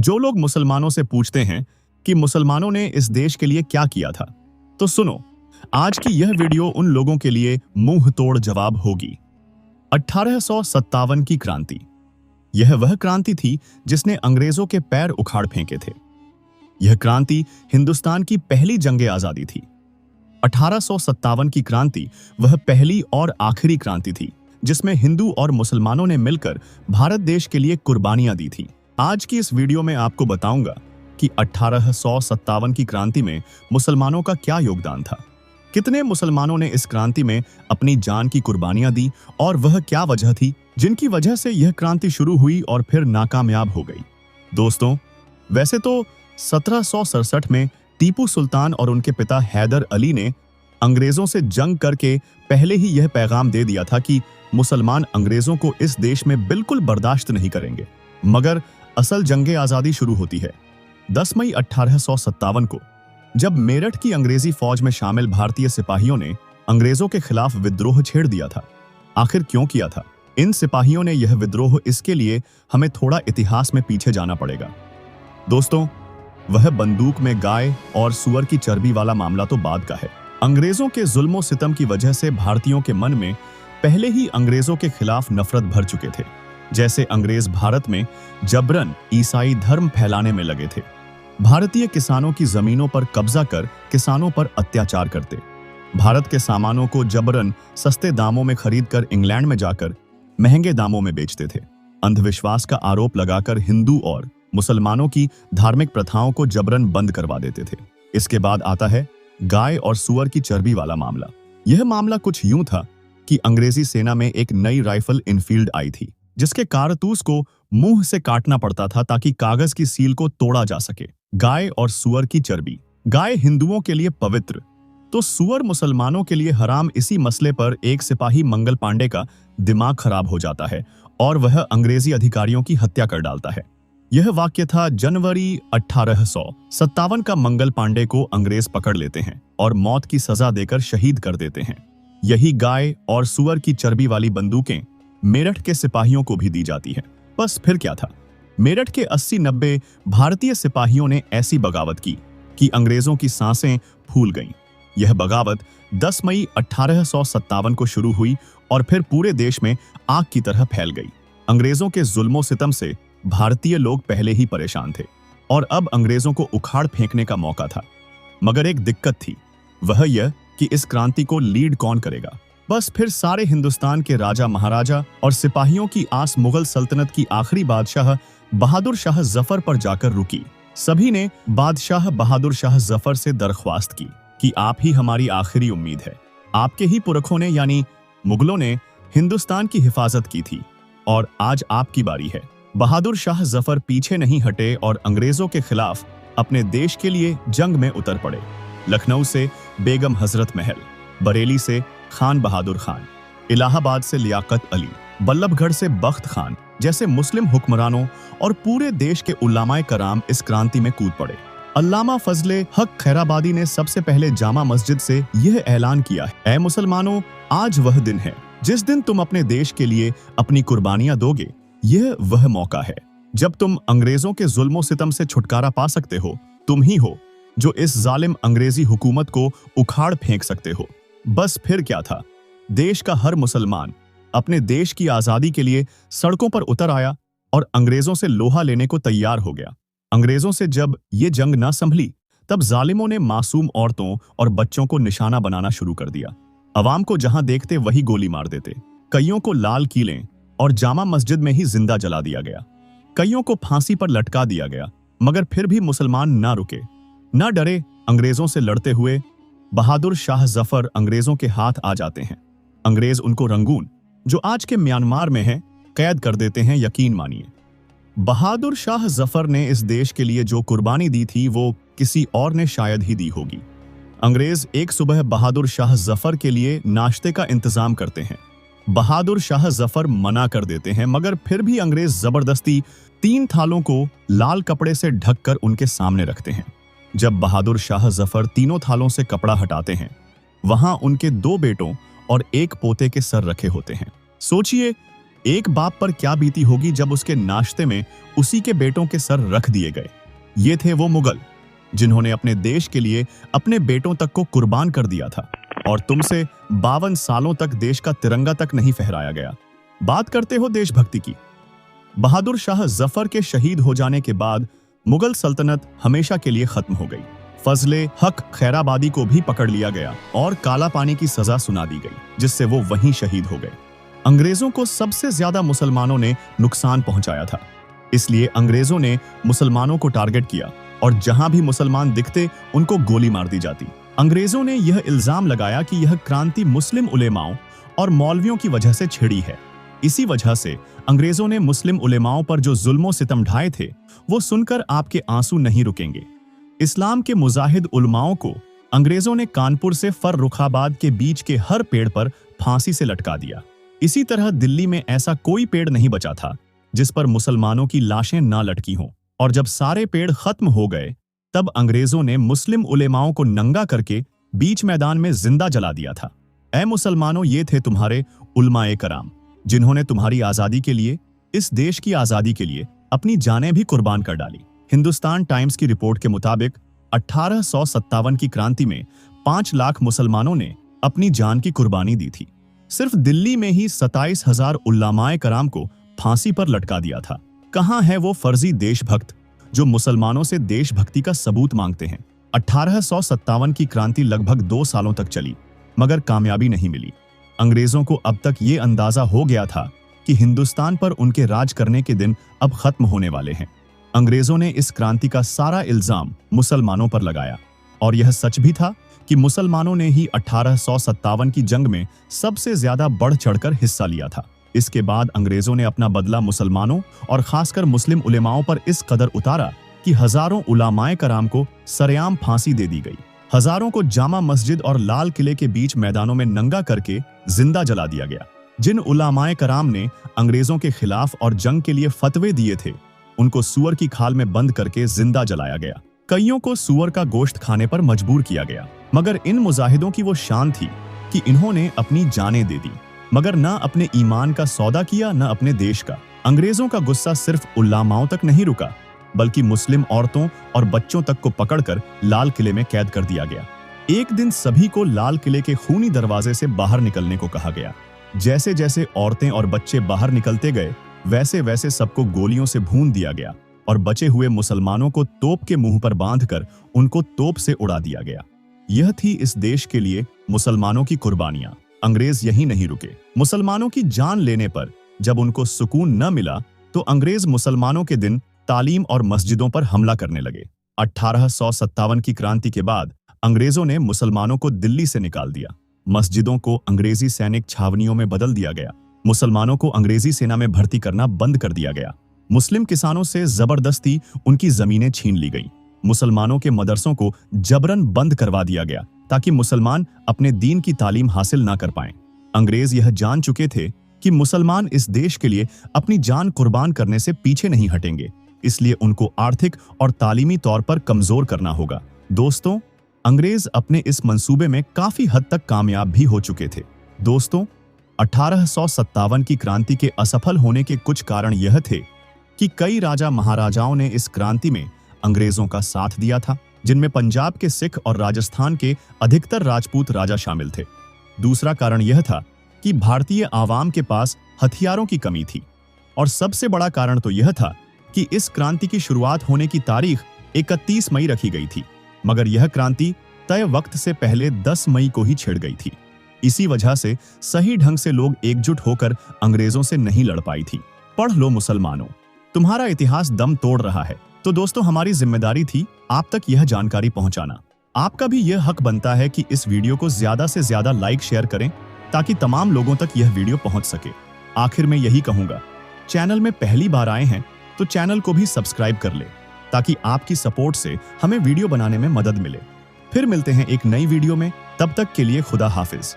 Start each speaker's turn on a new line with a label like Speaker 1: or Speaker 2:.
Speaker 1: जो लोग मुसलमानों से पूछते हैं कि मुसलमानों ने इस देश के लिए क्या किया था, तो सुनो, आज की यह वीडियो उन लोगों के लिए मुंह तोड़ जवाब होगी। 1857 की क्रांति। यह वह क्रांति थी जिसने अंग्रेजों के पैर उखाड़ फेंके थे। यह क्रांति हिंदुस्तान की पहली जंगे आजादी थी। 1857 की क्रांति वह पहली और आखिरी क्रांति थी जिसमें हिंदू और मुसलमानों ने मिलकर भारत देश के लिए कुर्बानियां दी थी। आज की इस वीडियो में आपको बताऊंगा कि 1857 की क्रांति में मुसलमानों का क्या योगदान था, कितने मुसलमानों ने इस क्रांति में अपनी जान की कुर्बानियां दी और वह क्या वजह थी जिनकी वजह से यह क्रांति शुरू हुई और फिर नाकामयाब हो गई। दोस्तों, वैसे तो 1767 में टीपू सुल्तान और उनके पिता हैदर अली ने अंग्रेजों से जंग करके पहले ही यह पैगाम दे दिया था कि मुसलमान अंग्रेजों को इस देश में बिल्कुल बर्दाश्त नहीं करेंगे। मगर असल जंगे आजादी शुरू होती है 10 मई 1857 को, जब मेरठ की अंग्रेजी फौज में शामिल भारतीय सिपाहियों ने अंग्रेजों के खिलाफ विद्रोह छेड़ दिया था। आखिर क्यों किया था इन सिपाहियों ने यह विद्रोह? इसके लिए हमें थोड़ा इतिहास में पीछे जाना पड़ेगा। दोस्तों, वह बंदूक में गाय और सुअर की चर्बी वाला मामला तो बाद का है। अंग्रेजों के जुल्मों सितम की वजह से भारतीयों के मन में पहले ही अंग्रेजों के खिलाफ नफरत भर चुके थे। जैसे अंग्रेज भारत में जबरन ईसाई धर्म फैलाने में लगे थे, भारतीय किसानों की जमीनों पर कब्जा कर किसानों पर अत्याचार करते, भारत के सामानों को जबरन सस्ते दामों में खरीदकर इंग्लैंड में जाकर महंगे दामों में बेचते थे, अंधविश्वास का आरोप लगाकर हिंदू और मुसलमानों की धार्मिक प्रथाओं को जबरन बंद करवा देते थे। इसके बाद आता है गाय और सुअर की चर्बी वाला मामला। यह मामला कुछ यूं था कि अंग्रेजी सेना में एक नई राइफल इनफील्ड आई थी जिसके कारतूस को मुंह से काटना पड़ता था ताकि कागज की सील को तोड़ा जा सके। गाय और सुअर की चर्बी। गाय हिंदुओं के लिए पवित्र तो सुअर मुसलमानों के लिए हराम। इसी मसले पर एक सिपाही मंगल पांडे का दिमाग खराब हो जाता है और वह अंग्रेजी अधिकारियों की हत्या कर डालता है। यह वाक्य था जनवरी 1857 का। मंगल पांडे को अंग्रेज पकड़ लेते हैं और मौत की सजा देकर शहीद कर देते हैं। यही गाय और सुअर की चर्बी वाली बंदूकें मेरठ के सिपाहियों को भी दी जाती है। बस फिर क्या था, मेरठ के 80-90 भारतीय सिपाहियों ने ऐसी बगावत की कि अंग्रेजों की सांसें फूल गईं। यह बगावत 10 मई 1857 को शुरू हुई और फिर पूरे देश में आग की तरह फैल गई। अंग्रेजों के जुल्मों सितम से भारतीय लोग पहले ही परेशान थे और अब अंग्रेजों को उखाड़ फेंकने का मौका था। मगर एक दिक्कत थी, वह यह कि इस क्रांति को लीड कौन करेगा। बस फिर सारे हिंदुस्तान के राजा महाराजा और सिपाहियों की आस मुगल सल्तनत की आखिरी बादशाह बहादुर शाह जफर पर जाकर रुकी। सभी ने बादशाह बहादुर शाह जफर से दरख्वास्त की कि आप ही हमारी आखिरी उम्मीद है। आपके ही पुरखों ने यानी मुगलों ने हिंदुस्तान की हिफाजत की थी और आज आपकी बारी है। बहादुर शाह जफर पीछे नहीं हटे और अंग्रेजों के खिलाफ अपने देश के लिए जंग में उतर पड़े। लखनऊ से बेगम हजरत महल, बरेली से खान बहादुर खान, इलाहाबाद से लियाकत अली, बल्लभगढ़ से बख्त खान जैसे मुस्लिम हुक्मरानों और पूरे देश के उल्लामाए कराम इस क्रांति में कूद पड़े। अल्लामा फजले हक खैराबादी ने सबसे पहले जामा मस्जिद से यह ऐलान किया है, ऐ मुसलमानों, आज वह दिन है जिस दिन तुम अपने देश के लिए अपनी कुर्बानियां दोगे। यह वह मौका है जब तुम अंग्रेजों के जुल्मों सितम से छुटकारा पा सकते हो। तुम ही हो जो इस जालिम अंग्रेजी हुकूमत को उखाड़ फेंक सकते हो। बस फिर क्या था, देश का हर मुसलमान अपने देश की आजादी के लिए सड़कों पर उतर आया और अंग्रेजों से लोहा लेने को तैयार हो गया। अंग्रेजों से जब ये जंग ना संभली, तब जालिमों ने मासूम औरतों और बच्चों को निशाना बनाना शुरू कर दिया। अवाम को जहां देखते वही गोली मार देते। कईयों को लाल किले और जामा मस्जिद में ही जिंदा जला दिया गया। कईयों को फांसी पर लटका दिया गया। मगर फिर भी मुसलमान ना रुके, ना डरे। अंग्रेजों से लड़ते हुए बहादुर शाह जफर अंग्रेजों के हाथ आ जाते हैं। अंग्रेज उनको रंगून, जो आज के म्यांमार में है, कैद कर देते हैं। यकीन मानिए, बहादुर शाह जफर ने इस देश के लिए जो कुर्बानी दी थी वो किसी और ने शायद ही दी होगी। अंग्रेज एक सुबह बहादुर शाह जफर के लिए नाश्ते का इंतजाम करते हैं। बहादुर शाह जफर मना कर देते हैं, मगर फिर भी अंग्रेज जबरदस्ती 3 थालों को लाल कपड़े से ढककर उनके सामने रखते हैं। जब बहादुर शाह जफर तीनों थालों से कपड़ा हटाते हैं, वहां उनके 2 बेटों और 1 पोते के सर रखे होते हैं। सोचिए, एक बाप पर क्या बीती होगी जब उसके नाश्ते में उसी के बेटों के सर रख दिए गए। ये थे वो मुगल जिन्होंने अपने देश के लिए अपने बेटों तक को कुर्बान कर दिया था, और तुमसे 52 सालों तक देश का तिरंगा तक नहीं फहराया गया। बात करते हो देशभक्ति की। बहादुर शाह जफर के शहीद हो जाने के बाद मुगल सल्तनत हमेशा के लिए खत्म हो गई। फजले हक खैराबादी को भी पकड़ लिया गया और काला पानी की सजा सुना दी गई, जिससे वो वहीं शहीद हो गए। अंग्रेजों को सबसे ज्यादा मुसलमानों ने नुकसान पहुंचाया था, इसलिए अंग्रेजों ने मुसलमानों को टारगेट किया और जहां भी मुसलमान दिखते उनको गोली मार दी जाती। अंग्रेजों ने यह इल्जाम लगाया कि यह क्रांति मुस्लिम उलेमाओं और मौलवियों की वजह से छिड़ी है। इसी वजह से अंग्रेजों ने मुस्लिम उलेमाओं पर जो जुल्मों सितम ढाए थे, वो सुनकर आपके आंसू नहीं रुकेंगे। इस्लाम के मुजाहिद उलमाओं को अंग्रेजों ने कानपुर से फर्रुखाबाद के बीच के हर पेड़ पर फांसी से लटका दिया। इसी तरह दिल्ली में ऐसा कोई पेड़ नहीं बचा था जिस पर मुसलमानों की लाशें ना लटकी हों, और जब सारे पेड़ खत्म हो गए तब अंग्रेजों ने मुस्लिम उलेमाओं को नंगा करके बीच मैदान में जिंदा जला दिया था। ऐ मुसलमानों, ये थे तुम्हारे उलमाए कराम, जिन्होंने तुम्हारी आजादी के लिए, इस देश की आजादी के लिए अपनी जानें भी कुर्बान कर डाली। हिंदुस्तान टाइम्स की रिपोर्ट के मुताबिक 1857 की क्रांति में 5 लाख मुसलमानों ने अपनी जान की कुर्बानी दी थी। सिर्फ दिल्ली में ही 27,000 उल्लामाए कराम को फांसी पर लटका दिया था। कहां है वो फर्जी देशभक्त जो मुसलमानों से देशभक्ति का सबूत मांगते हैं। 1857 की क्रांति लगभग 2 सालों तक चली, मगर कामयाबी नहीं मिली। अंग्रेजों को अब तक ये अंदाजा हो गया था कि हिंदुस्तान पर उनके राज करने के दिन अब खत्म होने वाले हैं। अंग्रेजों ने इस क्रांति का सारा इल्जाम मुसलमानों पर लगाया, और यह सच भी था कि मुसलमानों ने ही 1857 की जंग में सबसे ज्यादा बढ़ चढ़कर हिस्सा लिया था। इसके बाद अंग्रेजों ने अपना बदला मुसलमानों और खासकर मुस्लिम उलेमाओं पर इस कदर उतारा कि हजारों उलामाए कराम को सरेआम फांसी दे दी गई। हजारों को जामा मस्जिद और लाल किले के बीच मैदानों में नंगा करके जिंदा जला दिया गया। जिन उलामाए कराम ने अंग्रेजों के खिलाफ और जंग के लिए फतवे दिए थे, उनको सूअर की खाल में बंद करके जिंदा जलाया गया। कईयों को सूअर का गोश्त खाने पर मजबूर किया गया। मगर इन मुजाहिदों की वो शान थी कि इन्होंने अपनी जानें दे दी, मगर न अपने ईमान का सौदा किया, न अपने देश का। अंग्रेजों का गुस्सा सिर्फ उल्लामाओं तक नहीं रुका, बल्कि मुस्लिम औरतों और बच्चों तक को पकड़कर लाल किले में कैद कर दिया गया। एक दिन सभी को लाल किले के खूनी दरवाजे से बाहर निकलने को कहा गया। जैसे जैसे औरतें और बच्चे बाहर निकलते गए, वैसे वैसे सबको गोलियों से भून दिया गया और बचे हुए मुसलमानों को तोप के मुंह पर बांधकर उनको तोप से उड़ा दिया गया। यह थी इस देश के लिए मुसलमानों की कुर्बानियां। अंग्रेज यहीं नहीं रुके। मुसलमानों की जान लेने पर जब उनको सुकून न मिला तो अंग्रेज मुसलमानों के दिन तालीम और मस्जिदों पर हमला करने लगे। 1857 की क्रांति के बाद अंग्रेजों ने मुसलमानों को दिल्ली से निकाल दिया। मस्जिदों को अंग्रेजी सैनिक छावनियों में बदल दिया गया। मुसलमानों को अंग्रेजी सेना में भर्ती करना बंद कर दिया गया। मुस्लिम किसानों से जबरदस्ती उनकी जमीनें छीन ली गई। मुसलमानों के मदरसों को जबरन बंद करवा दिया गया ताकि मुसलमान अपने दीन की तालीम हासिल ना कर पाएं। अंग्रेज यह जान चुके थे कि मुसलमान इस देश के लिए अपनी जान कुर्बान करने से पीछे नहीं हटेंगे, इसलिए उनको आर्थिक और तालीमी तौर पर कमजोर करना होगा। दोस्तों, अंग्रेज अपने इस मंसूबे में काफी हद तक कामयाब भी हो चुके थे। दोस्तों, 1857 की क्रांति के असफल होने के कुछ कारण यह थे कि कई राजा महाराजाओं ने इस क्रांति में अंग्रेजों का साथ दिया था, जिनमें पंजाब के सिख और राजस्थान के अधिकतर राजपूत राजा शामिल थे। दूसरा कारण यह था कि भारतीय आवाम के पास हथियारों की कमी थी, और सबसे बड़ा कारण तो यह था कि इस क्रांति की शुरुआत होने की तारीख 31 मई रखी गई थी, मगर यह क्रांति तय वक्त से पहले 10 मई को ही छिड़ गई थी। इसी वजह से सही ढंग से लोग एकजुट होकर अंग्रेजों से नहीं लड़ पाई थी। पढ़ लो मुसलमानों, तुम्हारा इतिहास दम तोड़ रहा है। तो दोस्तों, हमारी जिम्मेदारी थी आप तक यह जानकारी पहुंचाना। आपका भी यह हक बनता है कि इस वीडियो को ज्यादा से ज्यादा लाइक शेयर करें ताकि तमाम लोगों तक यह वीडियो पहुंच सके। आखिर में यही कहूंगा, चैनल में पहली बार आए हैं तो चैनल को भी सब्सक्राइब कर ले ताकि आपकी सपोर्ट से हमें वीडियो बनाने में मदद मिले। फिर मिलते हैं एक नई वीडियो में, तब तक के लिए खुदा हाफिज।